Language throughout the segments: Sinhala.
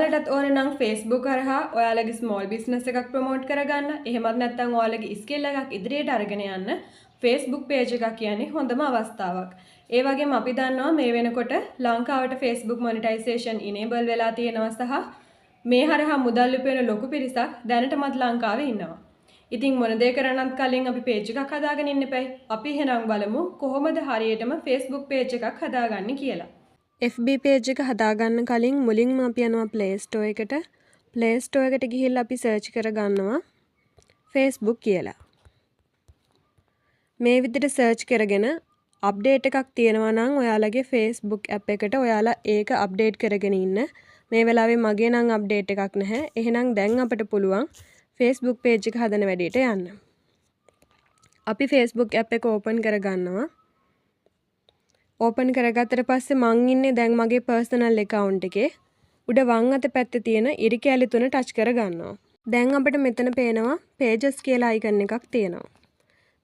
ඔයාලටත් ඕන නම් Facebook හරහා ඔයාලගේ ස්මෝල් බිස්නස් එකක් ප්‍රොමෝට් කරගන්න. එහෙමත් නැත්නම් ඔයාලගේ ස්කිල් එකක් ඉදිරියට අරගෙන යන්න Facebook page එකක් කියන්නේ හොඳම අවස්ථාවක්. ඒ වගේම අපි දන්නවා මේ වෙනකොට ලංකාවට Facebook monetization enable වෙලා තියෙනවා සහ මේ හරහා මුදල් උපයන ලොකු පිරිසක් දැනටමත් ලංකාවේ ඉන්නවා. ඉතින් මොන දේ කරන්නත් කලින් අපි page එකක් හදාගෙන ඉන්න එපයි. අපි එහෙනම් බලමු කොහොමද හරියටම Facebook page එකක් හදාගන්නේ කියලා. FB page එක හදාගන්න කලින් මුලින්ම අපි යනවා Play Store එකට. Play Store එකට ගිහිල්ලා අපි search කරගන්නවා Facebook කියලා. මේ විදිහට search කරගෙන update එකක් තියෙනවා නම් ඔයාලගේ Facebook app එකට ඔයාලා ඒක update කරගෙන ඉන්න. මේ වෙලාවේ මගේ නම් update එකක් නැහැ. එහෙනම් දැන් අපිට පුළුවන් Facebook page එක හදන වැඩේට යන්න. අපි Facebook app එක open කරගන්නවා. open කරගත්තට පස්සේ මං ඉන්නේ දැන් මගේ personal account එකේ. උඩ වම් අත පැත්තේ තියෙන ඉරි කැලි තුන touch කරගන්නවා. දැන් අපිට මෙතන පේනවා pages කියලා icon එකක් තියෙනවා.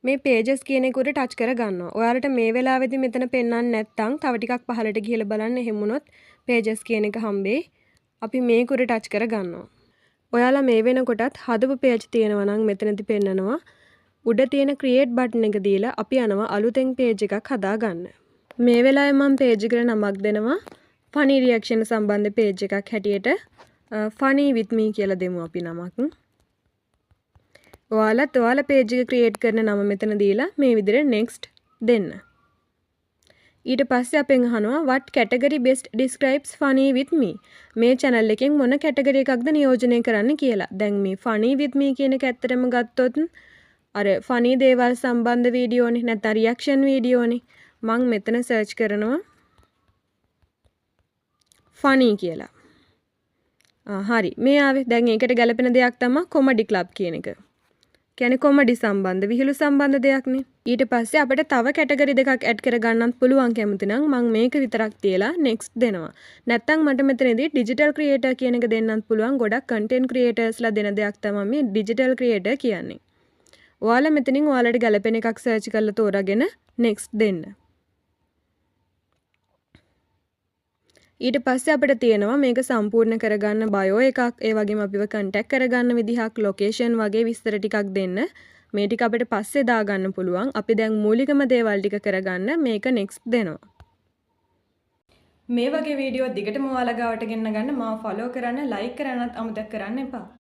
මේ pages කියන එක උඩ touch කරගන්නවා. ඔයාලට මේ වෙලාවේදී මෙතන පෙන්වන්නේ නැත්නම් තව ටිකක් පහළට ගිහලා බලන්න එහෙම වුණොත් pages කියන එක හම්බෙයි. අපි මේක උඩ touch කරගන්නවා. ඔයාලා මේ වෙනකොටත් හදපු page තියෙනවා නම් මෙතනදී පෙන්නනවා. උඩ තියෙන create button එක දීලා අපි යනවා අලුතෙන් page එකක් හදාගන්න. මේ වෙලාවේ මම page එකට නමක් දෙනවා. funny reaction සම්බන්ධ page එකක් හැටියට funny with me කියලා දෙමු අපි නමක්. ඔයාලා page එක create කරන නම මෙතන දීලා මේ විදිහට next දෙන්න. ඊට පස්සේ අපෙන් අහනවා what category best describes funny with me මේ channel එකෙන් මොන category එකක්ද නියෝජනය කරන්න කියලා. දැන් මේ funny with me කියන එක ඇත්තටම ගත්තොත් අර funny දේවල් සම්බන්ධ වීඩියෝනේ නැත්නම් reaction වීඩියෝනේ. මම මෙතන search කරනවා funny කියලා. හරි. මේ ආවේ දැන් ඒකට ගැලපෙන දෙයක් තමයි comedy club කියන එක. කියන්නේ කොමඩි සම්බන්ධ විහිළු සම්බන්ධ දෙයක්නේ. ඊට පස්සේ අපිට තව කැටගරි දෙකක් ඇඩ් කරගන්නත් පුළුවන් කැමති නම් මම මේක විතරක් තියලා next දෙනවා. නැත්තම් මට මෙතනදී digital creator කියන එක දෙන්නත් පුළුවන්. ගොඩක් content creatorsලා දෙන දෙයක් තමයි මේ digital creator කියන්නේ. ඔයාලා මෙතනින් ඔයාලට ගැලපෙන එකක් search කරලා තෝරාගෙන next දෙන්න. ඊට පස්සේ අපිට තියෙනවා මේක සම්පූර්ණ කරගන්න bio එකක්, ඒ වගේම අපිව contact කරගන්න විදිහක්, location වගේ විස්තර ටිකක් දෙන්න. මේ ටික අපිට පස්සේ දාගන්න පුළුවන්. අපි දැන් මූලිකම දේවල් ටික කරගන්න මේක next දෙනවා. මේ වගේ වීඩියෝ දිගටම ඔයාලා ගාවට ගෙන්න ගන්න මාව follow කරන්න, like කරන්නත් අමතක කරන්න එපා.